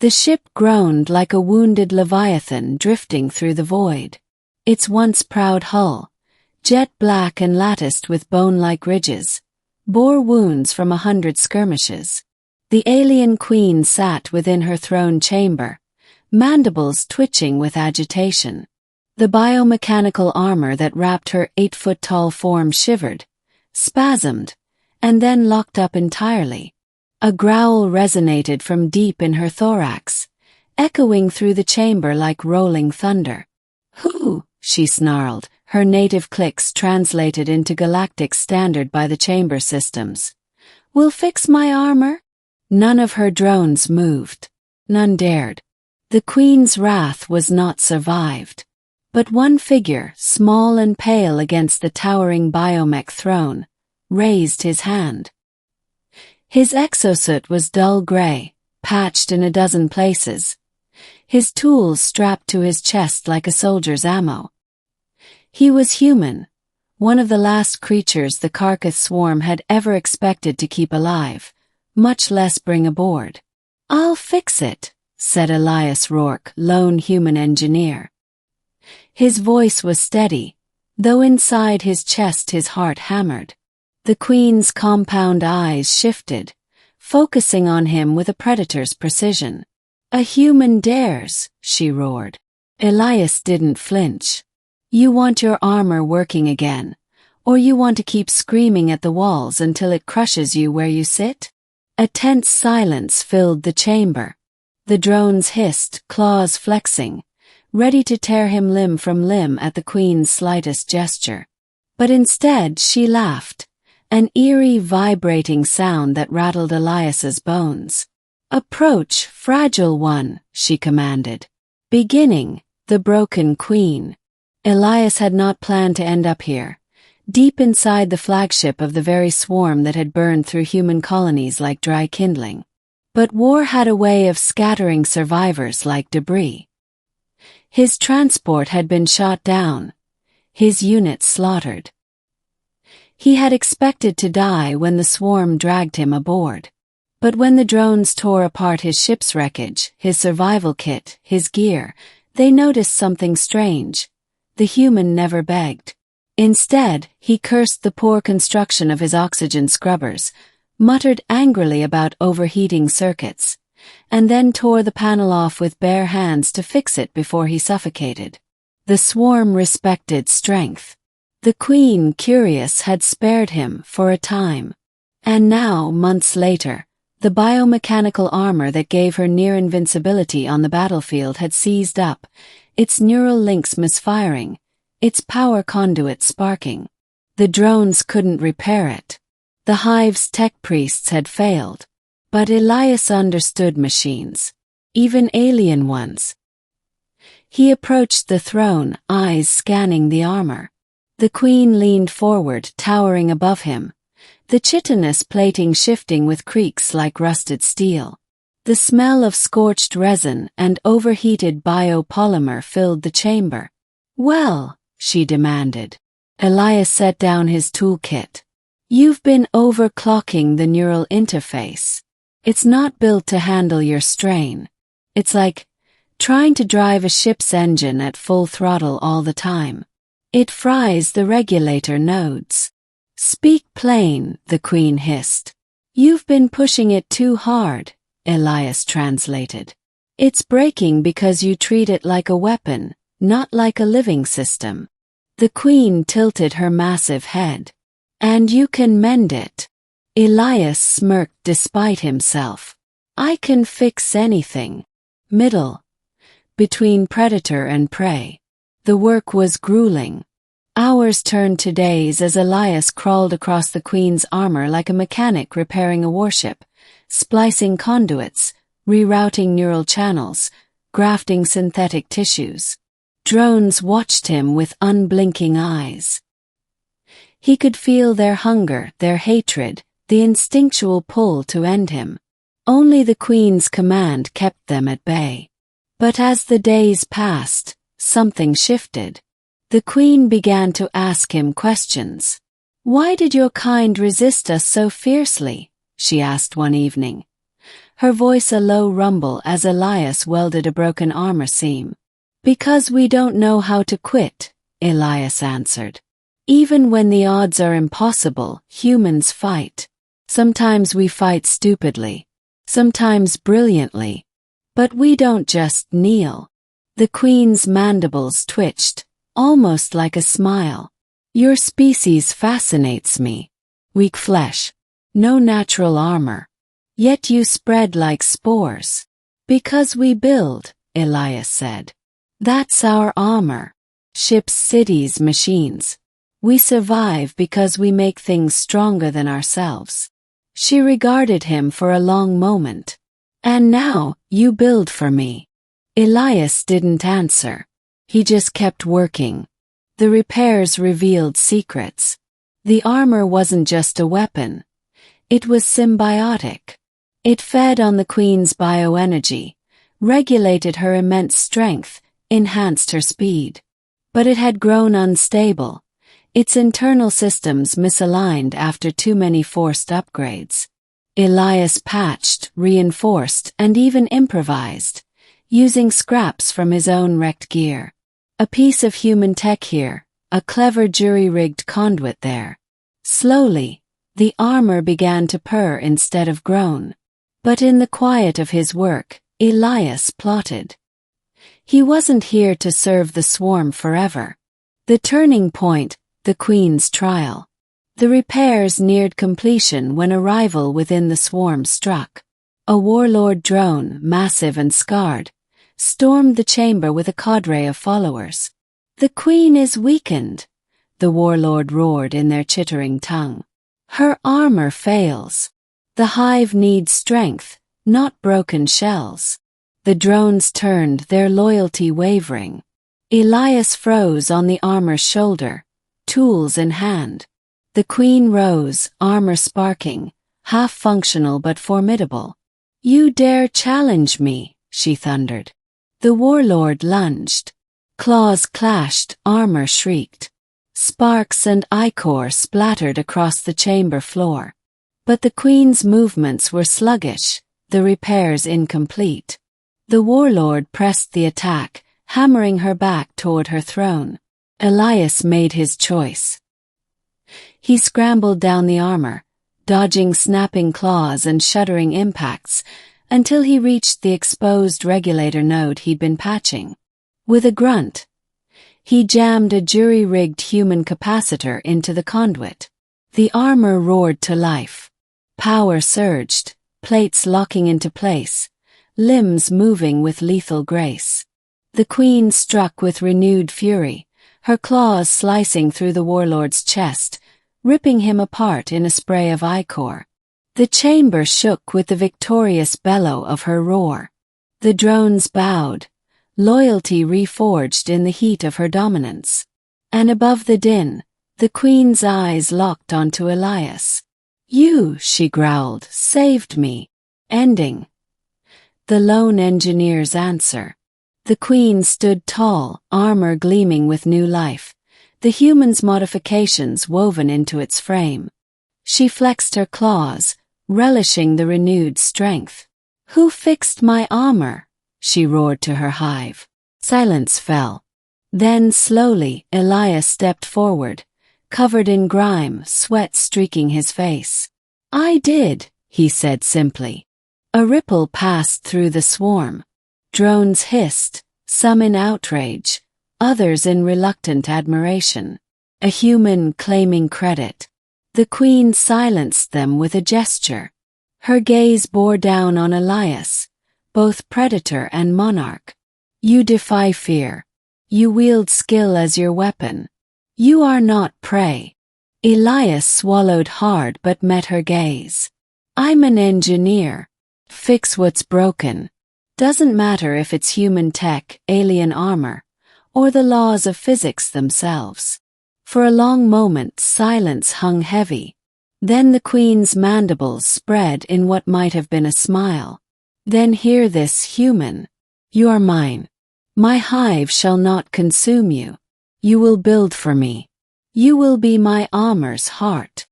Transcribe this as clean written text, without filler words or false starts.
The ship groaned like a wounded leviathan drifting through the void. Its once proud hull, jet black and latticed with bone-like ridges, bore wounds from 100 skirmishes. The alien queen sat within her throne chamber, mandibles twitching with agitation. The biomechanical armor that wrapped her 8-foot-tall form shivered, spasmed, and then locked up entirely. A growl resonated from deep in her thorax, echoing through the chamber like rolling thunder. "Who?" she snarled, her native clicks translated into galactic standard by the chamber systems. "Will fix my armor?" None of her drones moved. None dared. The queen's wrath was not survived. But one figure, small and pale against the towering biomech throne, raised his hand. His exosuit was dull gray, patched in a dozen places. His tools strapped to his chest like a soldier's ammo. He was human, one of the last creatures the carcass swarm had ever expected to keep alive, much less bring aboard. "I'll fix it," said Elias Rourke, lone human engineer. His voice was steady, though inside his chest his heart hammered. The queen's compound eyes shifted, focusing on him with a predator's precision. "A human dares," she roared. Elias didn't flinch. "You want your armor working again, or you want to keep screaming at the walls until it crushes you where you sit?" A tense silence filled the chamber. The drones hissed, claws flexing, ready to tear him limb from limb at the queen's slightest gesture. But instead she laughed, an eerie vibrating sound that rattled Elias's bones. "Approach, fragile one," she commanded. Beginning, the broken queen. Elias had not planned to end up here, deep inside the flagship of the very swarm that had burned through human colonies like dry kindling. But war had a way of scattering survivors like debris. His transport had been shot down, his units slaughtered. He had expected to die when the swarm dragged him aboard. But when the drones tore apart his ship's wreckage, his survival kit, his gear, they noticed something strange. The human never begged. Instead, he cursed the poor construction of his oxygen scrubbers, muttered angrily about overheating circuits, and then tore the panel off with bare hands to fix it before he suffocated. The swarm respected strength. The queen, curious, had spared him for a time. And now, months later, the biomechanical armor that gave her near invincibility on the battlefield had seized up, its neural links misfiring, its power conduit sparking. The drones couldn't repair it. The Hive's tech priests had failed. But Elias understood machines, even alien ones. He approached the throne, eyes scanning the armor. The queen leaned forward, towering above him, the chitinous plating shifting with creaks like rusted steel. The smell of scorched resin and overheated biopolymer filled the chamber. "Well," she demanded. Elias set down his toolkit. "You've been overclocking the neural interface. It's not built to handle your strain. It's like trying to drive a ship's engine at full throttle all the time. It fries the regulator nodes." "Speak plain," the queen hissed. "You've been pushing it too hard," Elias translated. "It's breaking because you treat it like a weapon, not like a living system." The queen tilted her massive head. "And you can mend it." Elias smirked despite himself. "I can fix anything." Middle. Between predator and prey. The work was grueling. Hours turned to days as Elias crawled across the queen's armor like a mechanic repairing a warship, splicing conduits, rerouting neural channels, grafting synthetic tissues. Drones watched him with unblinking eyes. He could feel their hunger, their hatred, the instinctual pull to end him. Only the queen's command kept them at bay. But as the days passed, something shifted. The queen began to ask him questions. "Why did your kind resist us so fiercely?" she asked one evening. her voice a low rumble as Elias welded a broken armor seam. "Because we don't know how to quit," Elias answered. "Even when the odds are impossible, humans fight. Sometimes we fight stupidly, sometimes brilliantly. But we don't just kneel." The Queen's mandibles twitched, almost like a smile. "Your species fascinates me. Weak flesh, no natural armor. Yet you spread like spores." "Because we build," Elias said. "That's our armor. Ships, cities, machines. We survive because we make things stronger than ourselves." She regarded him for a long moment. "And now, you build for me." Elias didn't answer. He just kept working. The repairs revealed secrets. The armor wasn't just a weapon. It was symbiotic. It fed on the Queen's bioenergy, regulated her immense strength, enhanced her speed. But it had grown unstable, its internal systems misaligned after too many forced upgrades. Elias patched, reinforced, and even improvised, using scraps from his own wrecked gear. A piece of human tech here, a clever jury-rigged conduit there. Slowly, the armor began to purr instead of groan. But in the quiet of his work, Elias plotted. He wasn't here to serve the swarm forever. The turning point, the Queen's trial. The repairs neared completion when a rival within the swarm struck. A warlord drone, massive and scarred, stormed the chamber with a cadre of followers. "The Queen is weakened," the warlord roared in their chittering tongue. "Her armor fails. The Hive needs strength, not broken shells." The drones turned, their loyalty wavering. Elias froze on the armor's shoulder, tools in hand. The Queen rose, armor sparking, half-functional but formidable. "You dare challenge me," she thundered. The warlord lunged. Claws clashed, armor shrieked. Sparks and ichor splattered across the chamber floor. But the Queen's movements were sluggish, the repairs incomplete. The warlord pressed the attack, hammering her back toward her throne. Elias made his choice. He scrambled down the armor, dodging snapping claws and shuddering impacts, until he reached the exposed regulator node he'd been patching. With a grunt, he jammed a jury-rigged human capacitor into the conduit. The armor roared to life. Power surged, plates locking into place, limbs moving with lethal grace. The Queen struck with renewed fury, her claws slicing through the warlord's chest, ripping him apart in a spray of ichor. The chamber shook with the victorious bellow of her roar. The drones bowed, loyalty reforged in the heat of her dominance. And above the din, the Queen's eyes locked onto Elias. "You," she growled, "saved me." Ending. The lone engineer's answer. The Queen stood tall, armor gleaming with new life, the human's modifications woven into its frame. She flexed her claws, relishing the renewed strength. "Who fixed my armor?" she roared to her hive. Silence fell. Then slowly, Elias stepped forward, covered in grime, sweat streaking his face. "I did," he said simply. A ripple passed through the swarm. Drones hissed, some in outrage, others in reluctant admiration. A human claiming credit. The Queen silenced them with a gesture. Her gaze bore down on Elias, both predator and monarch. "You defy fear. You wield skill as your weapon. You are not prey." Elias swallowed hard but met her gaze. "I'm an engineer. Fix what's broken. Doesn't matter if it's human tech, alien armor, or the laws of physics themselves." For a long moment silence hung heavy. Then the Queen's mandibles spread in what might have been a smile. "Then hear this, human. You are mine. My hive shall not consume you. You will build for me. You will be my armor's heart."